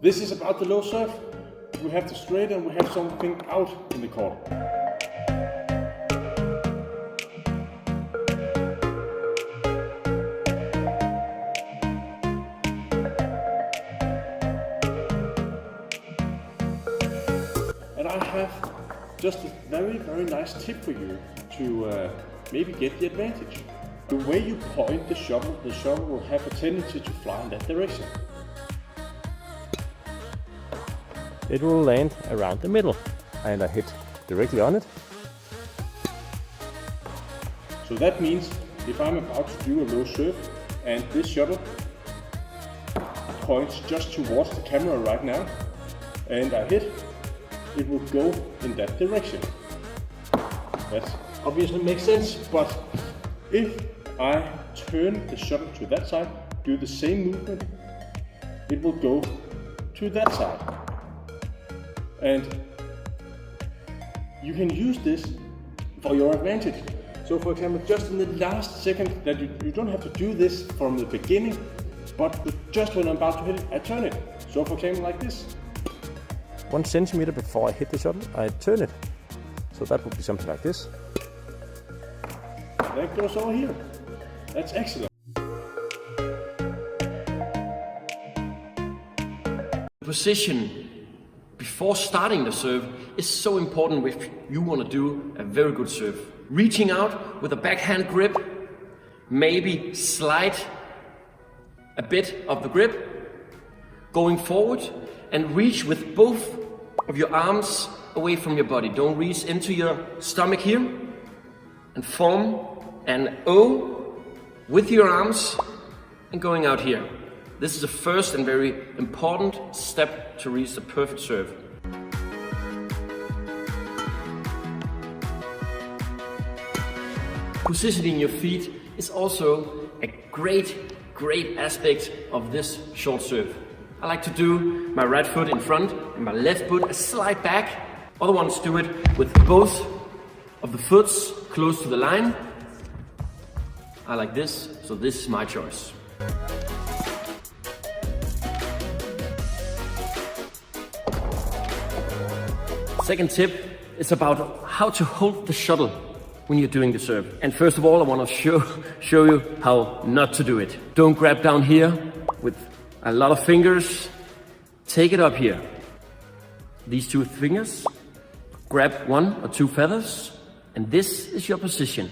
This is about the low serve. We have the straight and we have something out in the court. And I have just a very nice tip for you to maybe get the advantage. The way you point the shuttle will have a tendency to fly in that direction. It will land around the middle, and I hit directly on it. So that means if I'm about to do a low serve and this shuttle points just towards the camera right now and I hit, it will go in that direction. That obviously makes sense, but if I turn the shuttle to that side, do the same movement, it will go to that side. And you can use this for your advantage. So for example, just in the last second, that you don't have to do this from the beginning, but just when I'm about to hit it, I turn it. So for example, like this. 1 centimeter before I hit the shuttle, I turn it. So that would be something like this. That goes over here. That's excellent. Position before starting the serve is so important if you want to do a very good serve. Reaching out with a backhand grip, maybe slide a bit of the grip, going forward and reach with both of your arms away from your body. Don't reach into your stomach here, and form an O with your arms and going out here. This is the first and very important step to reach the perfect serve. Positioning your feet is also a great aspect of this short serve. I like to do my right foot in front and my left foot a slight back. Other ones do it with both of the foots close to the line. I like this, so this is my choice. Second tip is about how to hold the shuttle when you're doing the serve. And first of all, I want to show you how not to do it. Don't grab down here with a lot of fingers. Take it up here. These 2 fingers. Grab 1 or 2 feathers. And this is your position.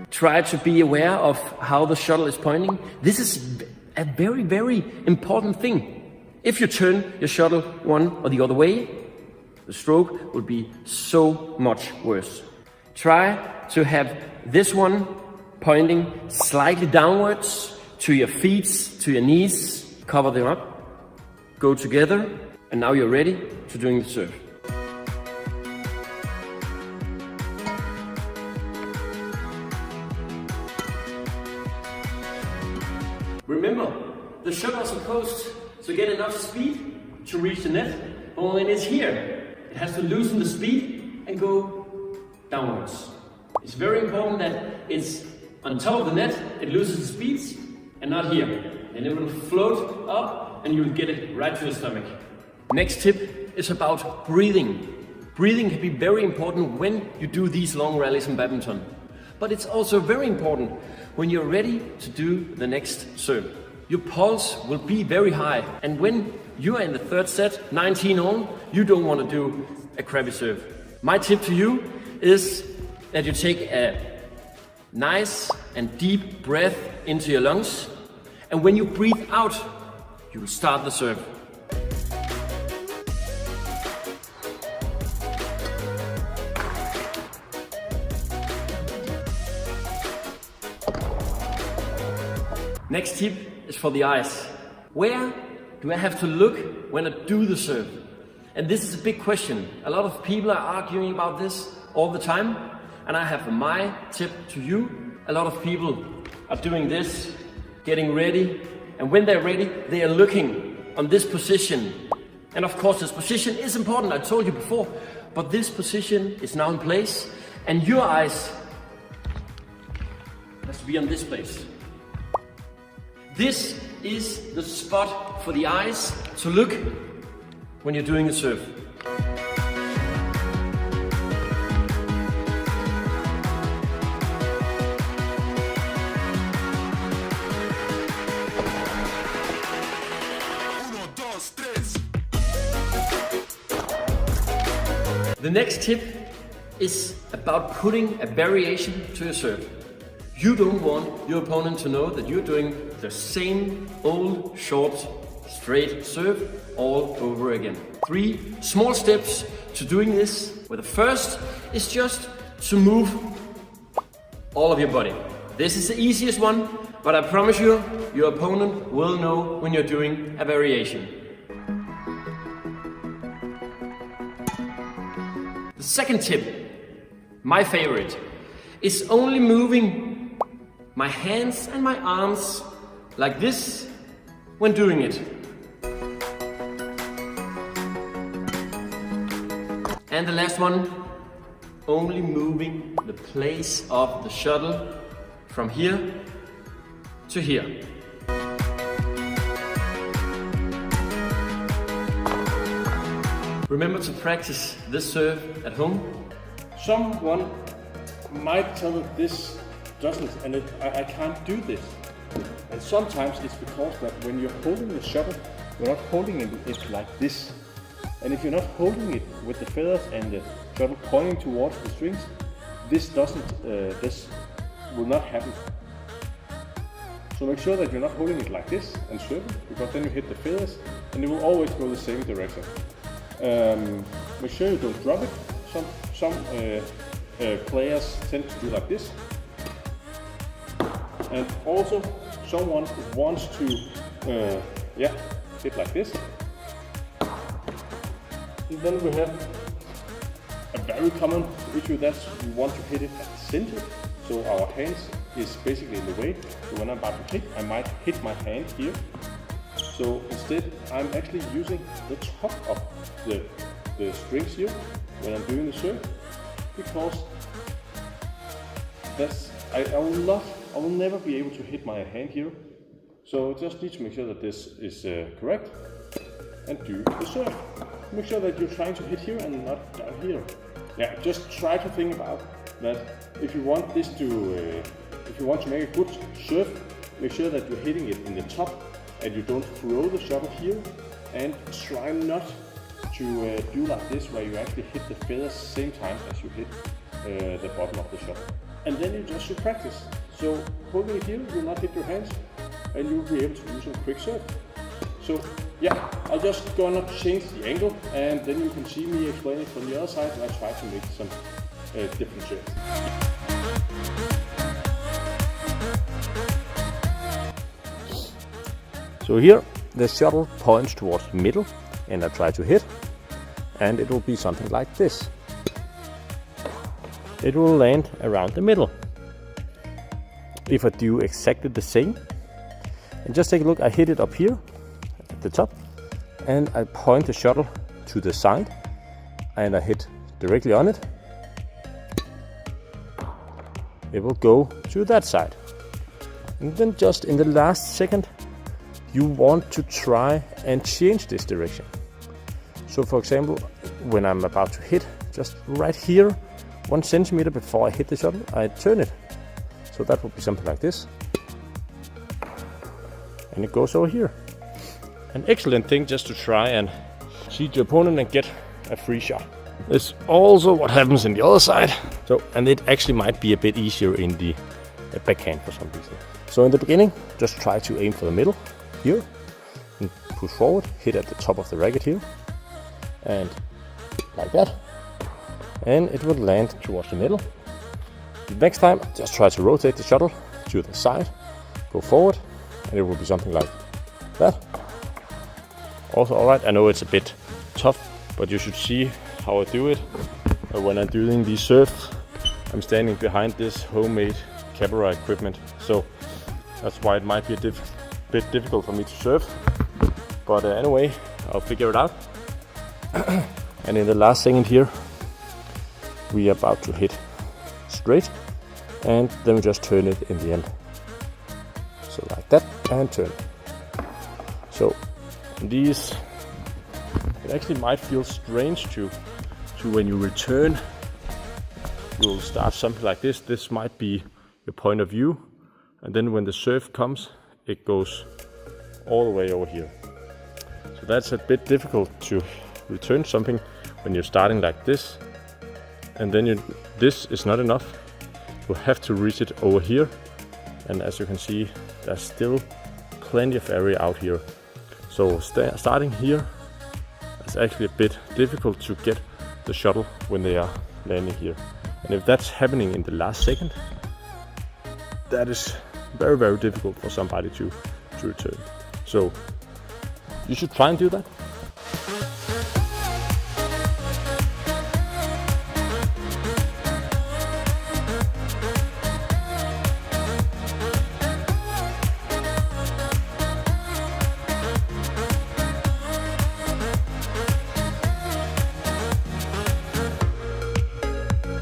Try to be aware of how the shuttle is pointing. This is a very important thing. If you turn your shuttle one or the other way, the stroke will be so much worse. Try to have this one pointing slightly downwards to your feet, to your knees. Cover them up, go together, and now you're ready to doing the serve. Remember, the shuttle is supposed to get enough speed to reach the net, but when it's here, it has to loosen the speed and go downwards. It's very important that it's on top of the net, it loses the speeds, and not here. And it will float up and you'll get it right to the stomach. Next tip is about breathing. Breathing can be very important when you do these long rallies in badminton. But it's also very important when you're ready to do the next serve. Your pulse will be very high, and when you are in the third set, 19 on, you don't want to do a crappy serve. My tip to you is that you take a nice and deep breath into your lungs, and when you breathe out, you will start the serve. Next tip is for the eyes. Where do I have to look when I do the serve? And this is a big question. A lot of people are arguing about this all the time. And I have my tip to you. A lot of people are doing this, getting ready. And when they're ready, they are looking on this position. And of course, this position is important, I told you before. But this position is now in place. And your eyes has to be on this place. This is the spot for the eyes to look when you're doing a serve. The next tip is about putting a variation to your serve. You don't want your opponent to know that you're doing the same old, short, straight serve all over again. 3 small steps to doing this, where the first is just to move all of your body. This is the easiest one, but I promise you, your opponent will know when you're doing a variation. The second tip, my favorite, is only moving my hands and my arms like this when doing it. And the last one, only moving the place of the shuttle from here to here. Remember to practice this serve at home. Someone might tell that this doesn't, and I can't do this. And sometimes it's because that when you're holding the shuttle, you're not holding it like this. And if you're not holding it with the feathers and the shuttle pointing towards the strings, this will not happen. So make sure that you're not holding it like this and serving, because then you hit the feathers and it will always go the same direction. Make sure you don't drop it. Some players tend to do like this. And also someone wants to hit like this. And then we have a very common issue, that's we want to hit it at the center. So our hands is basically in the way. So when I'm about to hit, I might hit my hand here. So instead, I'm actually using the top of the strings here when I'm doing the serve, because I will never be able to hit my hand here. So just need to make sure that this is correct and do the serve. Make sure that you're trying to hit here and not down here. Yeah, just try to think about that. If you want this to, if you want to make a good serve, make sure that you're hitting it in the top and you don't throw the shuttle here, and try not to do like this where you actually hit the feathers same time as you hit the bottom of the shuttle. And then you just should practice. So holding it here, you'll not hit your hands and you'll be able to do some quick serve. So yeah, I'll just gonna change the angle and then you can see me explain it from the other side, and I try to make some different serves. So here the shuttle points towards the middle and I try to hit, and it will be something like this. It will land around the middle. If I do exactly the same, and just take a look, I hit it up here at the top and I point the shuttle to the side and I hit directly on it, it will go to that side. And then just in the last second you want to try and change this direction. So for example, when I'm about to hit, just right here, 1 centimeter before I hit the shuttle, I turn it. So that would be something like this. And it goes over here. An excellent thing just to try and cheat your opponent and get a free shot. It's also what happens in the other side. So, and it actually might be a bit easier in the backhand for some reason. So in the beginning, just try to aim for the middle here and push forward, hit at the top of the racket here, and like that, and it will land towards the middle. The next time, just try to rotate the shuttle to the side, go forward, and it will be something like that. Also, alright, I know it's a bit tough, but you should see how I do it. When I'm doing these serves, I'm standing behind this homemade camera equipment, so that's why it might be a bit difficult for me to serve. But anyway, I'll figure it out. And in the last second here, we are about to hit straight, and then we just turn it in the end. So like that. and turn. So these, it actually might feel strange to when you return, you'll start something like this. This might be your point of view, and then when the serve comes, it goes all the way over here. So that's a bit difficult to return something when you're starting like this, and then this is not enough. You have to reach it over here, and as you can see, there's still plenty of area out here. So starting here, it's actually a bit difficult to get the shuttle when they are landing here. And if that's happening in the last second, that is very, very difficult for somebody to return. So you should try and do that.